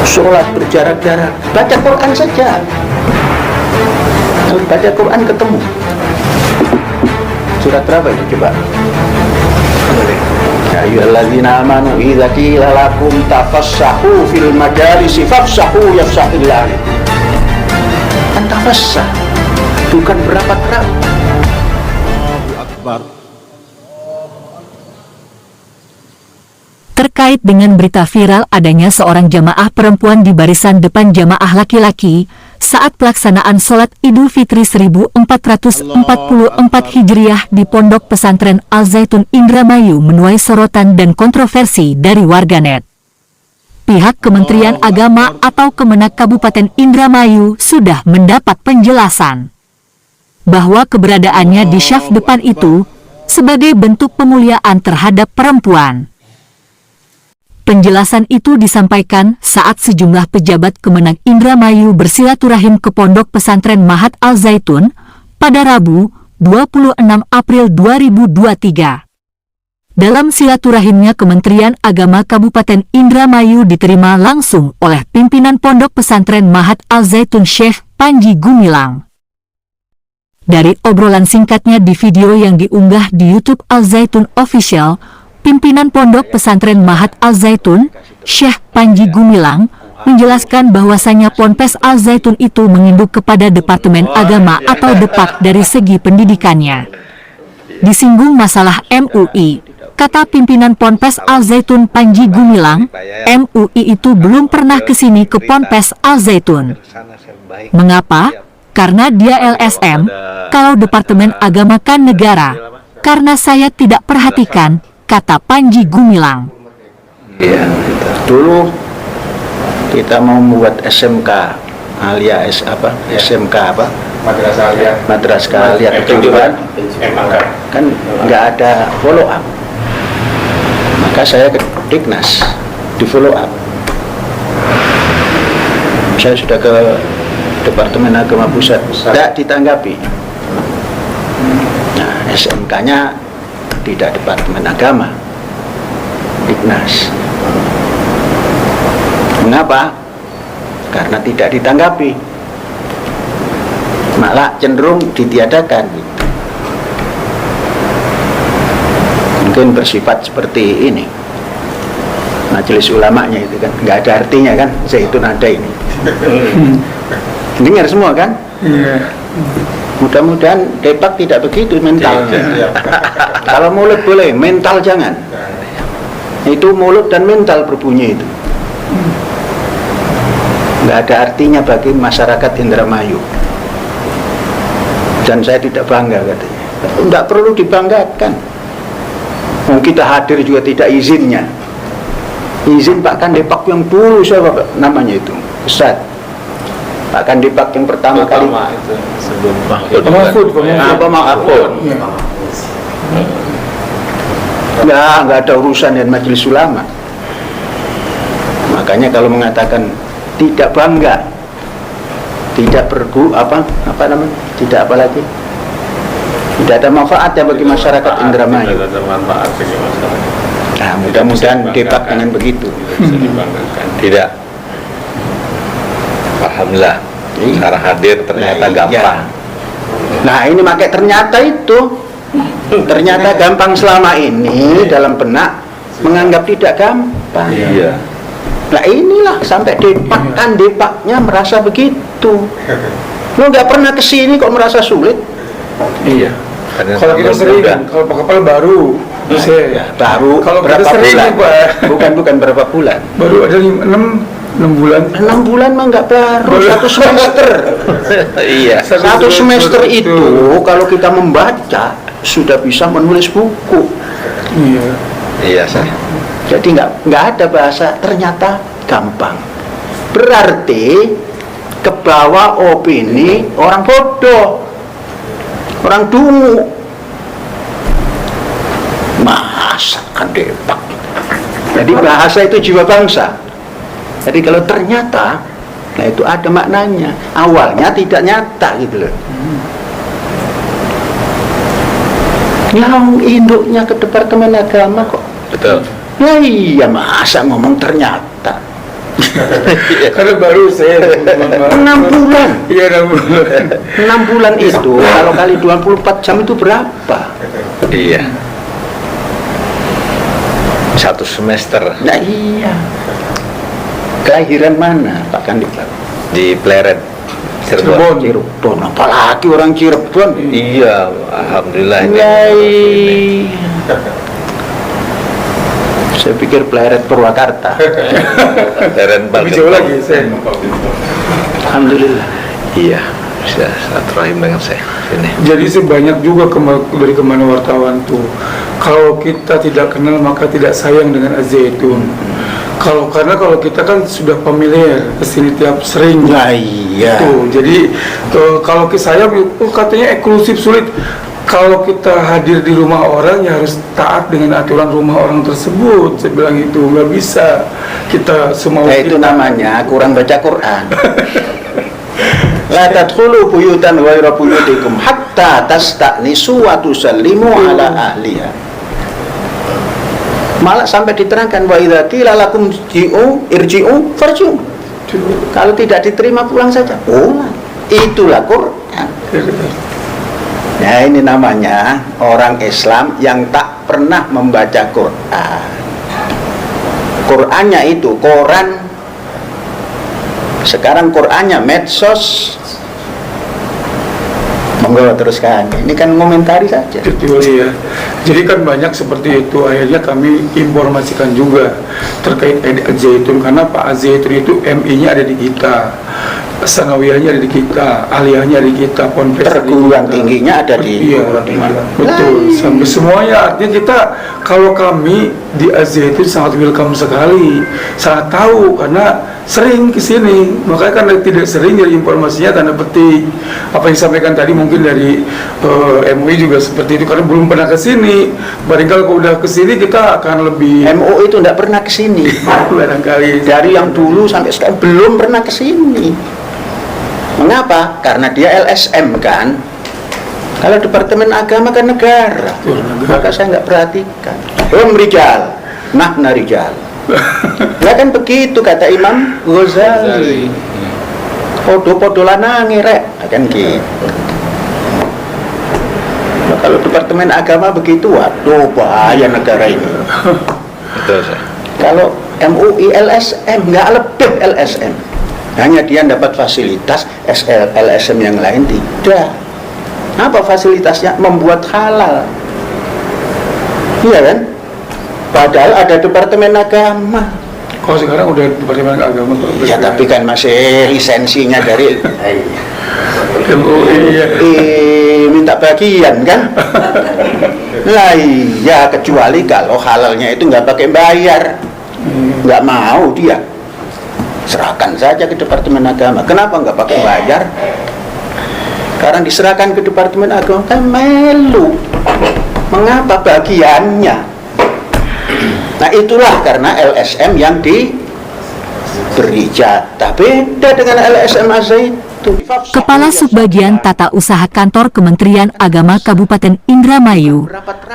sholat berjarak-jarak, baca Quran saja. Kalau baca Quran ketemu. Surat berapa itu coba? Ya ayyuhalladzina amanu idza qila lakum tafassahu fil majalisi fafsahu yafsahillah. Kan tafassah, bukan berapat-rapat. Allahu Akbar. Terkait dengan berita viral adanya seorang jamaah perempuan di barisan depan jamaah laki-laki saat pelaksanaan sholat Idul Fitri 1444 Hijriah di Pondok Pesantren Al-Zaitun Indramayu menuai sorotan dan kontroversi dari warganet. Pihak Kementerian Agama atau Kemenak Kabupaten Indramayu sudah mendapat penjelasan bahwa keberadaannya di syaf depan itu sebagai bentuk pemuliaan terhadap perempuan. Penjelasan itu disampaikan saat sejumlah pejabat Kemenak Indramayu bersilaturahim ke Pondok Pesantren Mahat Al-Zaitun pada Rabu, 26 April 2023. Dalam silaturahimnya, Kementerian Agama Kabupaten Indramayu diterima langsung oleh pimpinan Pondok Pesantren Mahat Al-Zaitun Syekh Panji Gumilang. Dari obrolan singkatnya di video yang diunggah di YouTube Al-Zaitun Official, pimpinan Pondok Pesantren Mahat Al-Zaitun, Syekh Panji Gumilang, menjelaskan bahwasanya Ponpes Al-Zaitun itu menginduk kepada Departemen Agama atau Depak dari segi pendidikannya. Disinggung masalah MUI, kata pimpinan Ponpes Al-Zaitun Panji Gumilang, MUI itu belum pernah kesini ke Ponpes Al-Zaitun. Mengapa? Karena dia LSM, kalau Departemen Agama kan negara. Karena saya tidak perhatikan, kata Panji Gumilang. Ya, dulu kita mau membuat SMK alias apa? SMK apa? Madrasah Aliyah Kejuruan. Kan nggak ada follow up. Maka saya ke Diknas di follow up. Saya sudah ke Departemen Agama Pusat, tidak ditanggapi. Nah, SMK-nya tidak Departemen Agama, Diknas. Mengapa? Karena tidak ditanggapi, malah cenderung ditiadakan. Mungkin bersifat seperti ini majelis ulamanya itu kan nggak ada artinya kan, Zaitun ada ini. Dengar semua kan? Mudah-mudahan Depak tidak begitu mentalnya. Kalau mulut boleh, mental jangan. Itu mulut dan mental berbunyi itu. Nggak ada artinya bagi masyarakat Indramayu. Dan saya tidak bangga katanya. Nggak perlu dibanggakan. Kita hadir juga tidak izinnya. Izin Pak Kandepak yang dulu siapa namanya itu? Ustaz. Pak Kandepak yang pertama kali itu sebelum Mahfud. Nggak ada urusan dengan majelis ulama. Makanya kalau mengatakan tidak bangga, tidak tidak apa lagi, tidak ada manfaatnya bagi masyarakat Indramayu. Tidak ada manfaat bagi masyarakat. Nah, mudah-mudahan Depak dengan begitu. Bisa dibanggakan. Tidak. Alhamdulillah. Cara hadir ternyata gampang. Nah, ini pakai ternyata itu. Ternyata gampang selama ini dalam benak menganggap tidak gampang. Iya. Nah, inilah sampai Depaknya merasa begitu. Lo nggak pernah kesini kok merasa sulit? Iya. Kalau kita sering, kalau kapal baru, baru kalau berapa kita sering, bulan? Pak. Bukan berapa bulan. Baru ada 6 bulan. 6 bulan mah nggak baru, satu semester. Iya. Satu semester itu kalau kita membaca sudah bisa menulis buku. Iya. Iya, saya. Jadi nggak ada bahasa ternyata gampang. Berarti ke bawah opini orang bodoh, orang dungu. Masa kan Depak. Jadi bahasa itu jiwa bangsa. Jadi kalau ternyata, nah itu ada maknanya. Awalnya tidak nyata gitu loh. Yang induknya ke Departemen Agama kok. Betul. Ya iya, masa ngomong ternyata. Karena baru saya 6 bulan. Iya 6 bulan. 6 bulan itu kalau kali 24 jam itu berapa? Iya. 1 semester Nah iya. Kelahiran mana Pak Kandidat? di Pleret, Cirebon. Cirebon. Apalagi orang Cirebon. Iya, alhamdulillah. Yai. Saya pikir Pleret Purwakarta. Pleret Lebih jauh lagi saya. Alhamdulillah. Iya, bisa silaturahim dengan saya sini. Jadi sebanyak juga dari kemana wartawan tuh. Kalau kita tidak kenal maka tidak sayang dengan Az-Zaitun. Karena kalau kita kan sudah familiar kesini tiap sering. Nah iya. Tuh, jadi kalau saya katanya eksklusif sulit. Kalau kita hadir di rumah orang ya harus taat dengan aturan rumah orang tersebut. Saya bilang itu nggak bisa kita semau Itu namanya kurang baca Quran. La tadkhulu buyutan ghayra buyutikum hatta tasta'nisu wa tusallimu ala ahliha. Malah sampai diterangkan wa idza qila lakum irji'u farji'u. Kalau tidak diterima pulang saja. Pulang. Itulah Quran. Nah ini namanya orang Islam yang tak pernah membaca Quran. Qurannya itu koran. Sekarang Qurannya medsos. Monggo teruskan. Ini kan komentari saja. Betul ya. Jadi kan banyak seperti itu. Akhirnya kami informasikan juga terkait Az-Zaitun karena Pak Az-Zaitun itu MI-nya ada di kita, sanawiyahnya ada di kita, aliyahnya ada di kita, ponpes Perguruan tingginya ada di iya, betul. Sampai semuanya. Artinya kita kalau kami di Az-Zaitun sangat welcome sekali, sangat tahu karena sering kesini. Makanya karena tidak sering jadi informasinya tanda petik. Apa yang disampaikan tadi mungkin dari MUI juga seperti itu karena belum pernah kesini. Barangkali kalau udah kesini kita akan lebih MUI itu tidak pernah ke sini. barangkali Dari yang dulu sampai sekarang belum pernah ke sini. Mengapa? Karena dia LSM kan. Kalau Departemen Agama kan negara. Maka saya nggak perhatikan. Rijal, makna rijal. Ya kan begitu kata Imam Ghazali. Podo-podo lanange rek, kan gitu. Nah, kalau Departemen Agama begitu, waduh bahaya negara ini. Betul, saya. Kalau MUI LSM nggak lebih LSM, hanya dia dapat fasilitas LSM yang lain tidak. Apa fasilitasnya? Membuat halal, iya kan? Padahal ada Departemen Agama. kalau sekarang udah Departemen Agama Ya tapi kan masih lisensinya dari MUI ya. minta bagian kan? Lah iya, kecuali kalau halalnya itu nggak pakai bayar, nggak mau dia, serahkan saja ke Departemen Agama. Kenapa nggak pakai bayar? Karena diserahkan ke Departemen Agama kan melu. Mengapa bagiannya? Nah itulah karena LSM yang diberi jatah beda dengan LSM Az-Zaitun. Kepala Subbagian Tata Usaha Kantor Kementerian Agama Kabupaten Indramayu,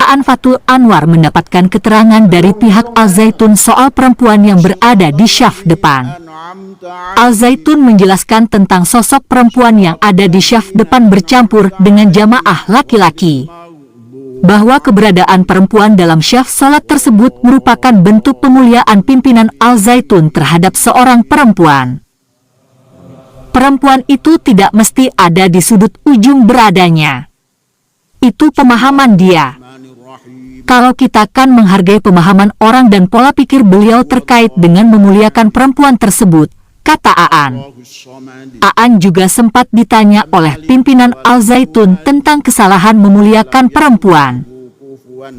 Aan Fatul Anwar mendapatkan keterangan dari pihak Al-Zaitun soal perempuan yang berada di syaf depan. Al-Zaitun menjelaskan tentang sosok perempuan yang ada di syaf depan bercampur dengan jamaah laki-laki. Bahwa keberadaan perempuan dalam syaf salat tersebut merupakan bentuk pemuliaan pimpinan Al-Zaitun terhadap seorang perempuan. Perempuan itu tidak mesti ada di sudut ujung beradanya. Itu pemahaman dia. Kalau kita kan menghargai pemahaman orang dan pola pikir beliau terkait dengan memuliakan perempuan tersebut, kata Aan. Aan juga sempat ditanya oleh pimpinan Al-Zaitun tentang kesalahan memuliakan perempuan.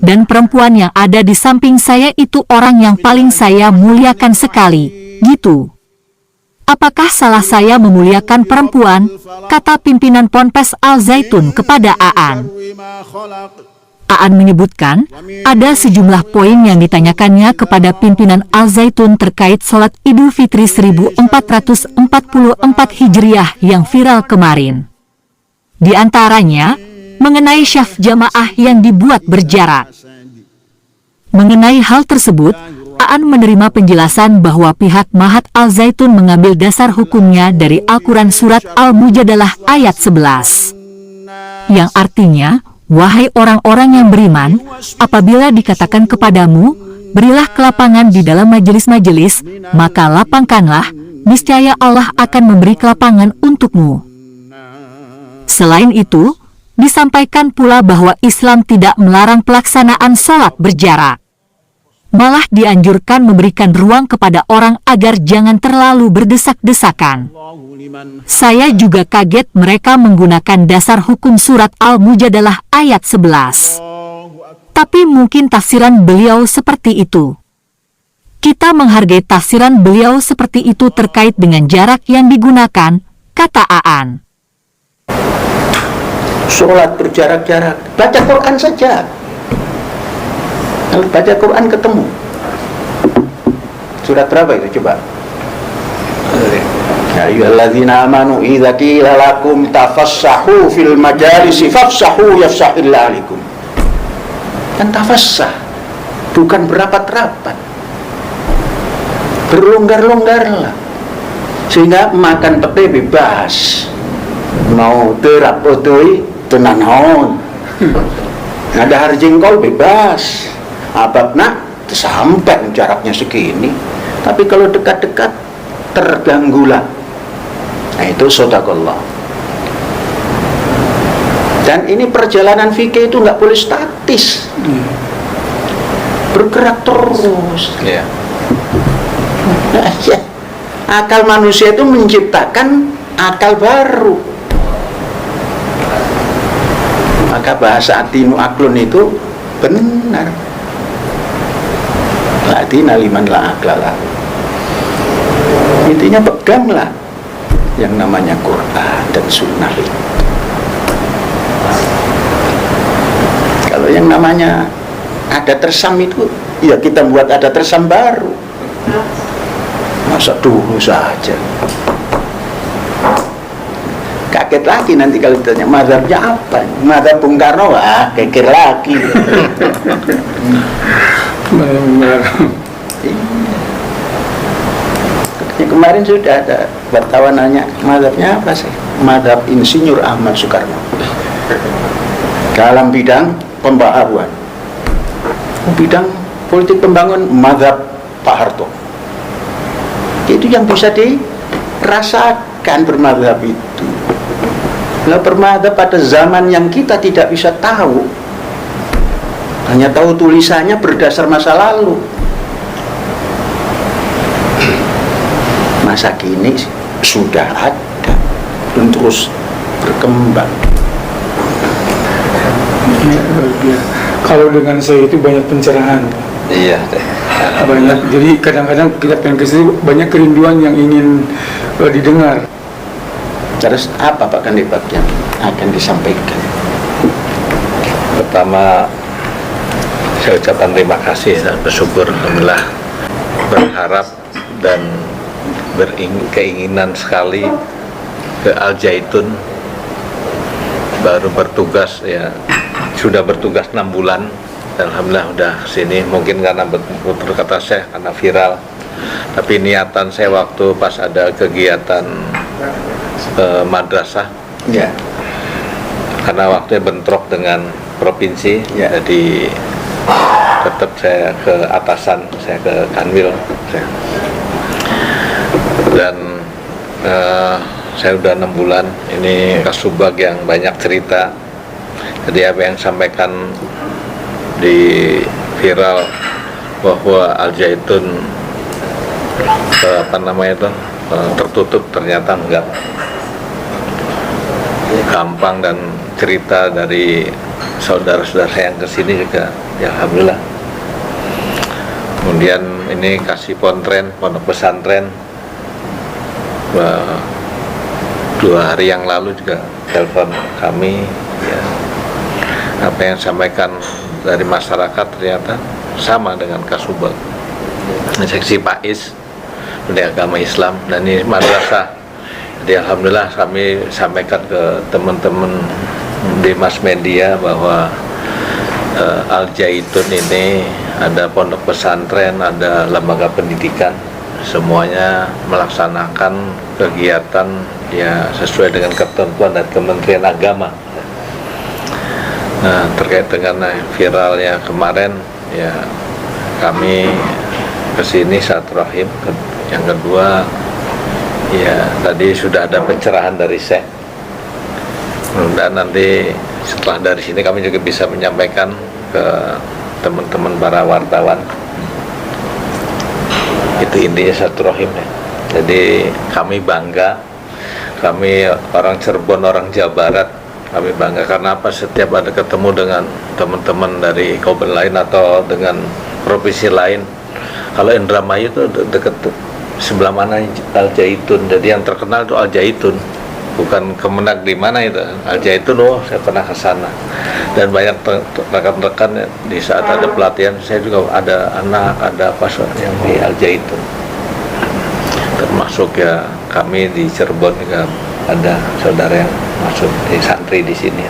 Dan perempuan yang ada di samping saya itu orang yang paling saya muliakan sekali, gitu. Apakah salah saya memuliakan perempuan? Kata pimpinan Ponpes Al-Zaitun kepada Aan. Aan menyebutkan, ada sejumlah poin yang ditanyakannya kepada pimpinan Al-Zaitun terkait sholat Idul Fitri 1444 Hijriah yang viral kemarin. Di antaranya, mengenai syaf jamaah yang dibuat berjarak. Mengenai hal tersebut, Aan menerima penjelasan bahwa pihak Mahat Al-Zaitun mengambil dasar hukumnya dari Al-Quran Surat Al-Mujadalah ayat 11. Yang artinya, wahai orang-orang yang beriman, apabila dikatakan kepadamu, berilah kelapangan di dalam majelis-majelis, maka lapangkanlah, niscaya Allah akan memberi kelapangan untukmu. Selain itu, disampaikan pula bahwa Islam tidak melarang pelaksanaan sholat berjarak. Malah dianjurkan memberikan ruang kepada orang agar jangan terlalu berdesak-desakan. Saya juga kaget mereka menggunakan dasar hukum surat Al-Mujadalah ayat 11. Tapi mungkin tafsiran beliau seperti itu. Kita menghargai tafsiran beliau seperti itu terkait dengan jarak yang digunakan, kata Aan. Sholat berjarak-jarak, baca Quran saja. Kalau baca Quran ketemu. Surat berapa itu coba? Ya ayyuhalladzina amanu idza qila lakum tafassahu fil majalisi fafsahu yafsahillahu alaikum. Kan tafassah, bukan berapat-rapat. Berlonggar-longgarlah. Sehingga makan pete bebas. Mau terap otoi tenanaon. Ada harjengkol bebas. Ababna sampai jaraknya segini. Tapi kalau dekat-dekat terganggulah. Nah itu shadaqallah. Dan ini perjalanan fikih itu nggak boleh statis. Bergerak terus. Iya. Nah, ya. Akal manusia itu menciptakan akal baru. Maka bahasa atinu aklun itu benar. Latina liman la aklala. Intinya peganglah yang namanya Quran dan Sunnah itu. Kalau yang namanya ada tersam itu, ya kita buat ada tersam baru. Masa dulu saja. Kaget lagi nanti kalau ditanya mazhabnya apa? Mazhab Bung Karno, wah kekir lagi. Benar. Ya, kemarin sudah ada wartawan nanya mazhabnya apa sih? Mazhab Insinyur Ahmad Soekarno dalam bidang pembaharuan, bidang politik pembangunan mazhab Pak Harto. Itu yang bisa dirasakan bermazhab itu. Lah bermazhab pada zaman yang kita tidak bisa tahu, hanya tahu tulisannya berdasar masa lalu. Masa kini sudah ada dan terus berkembang. Kalau dengan saya itu banyak pencerahan. Iya deh. Banyak. Jadi kadang-kadang kita pengen kesini banyak kerinduan yang ingin didengar. Terus apa Pak Kandidat yang akan disampaikan? Pertama, saya ucapkan terima kasih dan bersyukur, alhamdulillah, berharap dan keinginan sekali ke Al-Zaitun. Baru bertugas ya, sudah bertugas 6 bulan. Alhamdulillah udah sini, mungkin karena betul kata saya karena viral, tapi niatan saya waktu pas ada kegiatan madrasah Ya. karena waktunya bentrok dengan provinsi, Ya. jadi tetap saya ke atasan, saya ke Kanwil dan saya udah 6 bulan ini Kasubag yang banyak cerita. Jadi apa yang sampaikan di viral bahwa Al-Zaitun tertutup, ternyata enggak. Gampang, dan cerita dari saudara-saudara yang kesini juga ya alhamdulillah. Kemudian ini kasih pondok pesantren 2 hari yang lalu juga telepon kami ya, apa yang sampaikan dari masyarakat ternyata sama dengan Kasubag, seksi Pais dunia agama Islam, dan ini madrasah. Jadi alhamdulillah kami sampaikan ke teman-teman di mass media bahwa Al-Zaitun ini ada pondok pesantren, ada lembaga pendidikan, semuanya melaksanakan kegiatan ya sesuai dengan ketentuan dari Kementerian Agama. Nah, terkait dengan viralnya kemarin, ya kami kesini silaturahim. Yang kedua, ya tadi sudah ada pencerahan dari Syekh. Mudah-mudahan nanti setelah dari sini kami juga bisa menyampaikan ke teman-teman para wartawan. Itu intinya silaturahim ya. Jadi kami bangga, kami orang Cirebon, orang Jawa Barat, kami bangga karena apa? Setiap ada ketemu dengan teman-teman dari kabupaten lain atau dengan provinsi lain. Kalau Indramayu itu dekat sebelah mana Al Zaitun. Jadi yang terkenal itu Al Zaitun. Bukan Kemenag di mana itu. Al Zaitun, oh saya pernah ke sana. Dan banyak rekan-rekan di saat ada pelatihan, saya juga ada anak, ada apa yang di Al Zaitun. Termasuk ya kami di Cirebon juga ada saudara yang masuk di santri di sini.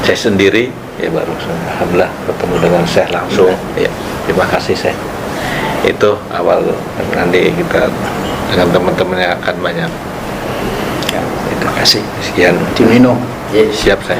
Saya sendiri ya baru alhamdulillah ketemu dengan Syekh langsung. Ya, terima kasih Syekh. Itu awal, nanti kita dengan teman-teman yang akan banyak. Ya, terima kasih. Sekian. Timino. Siap Syekh.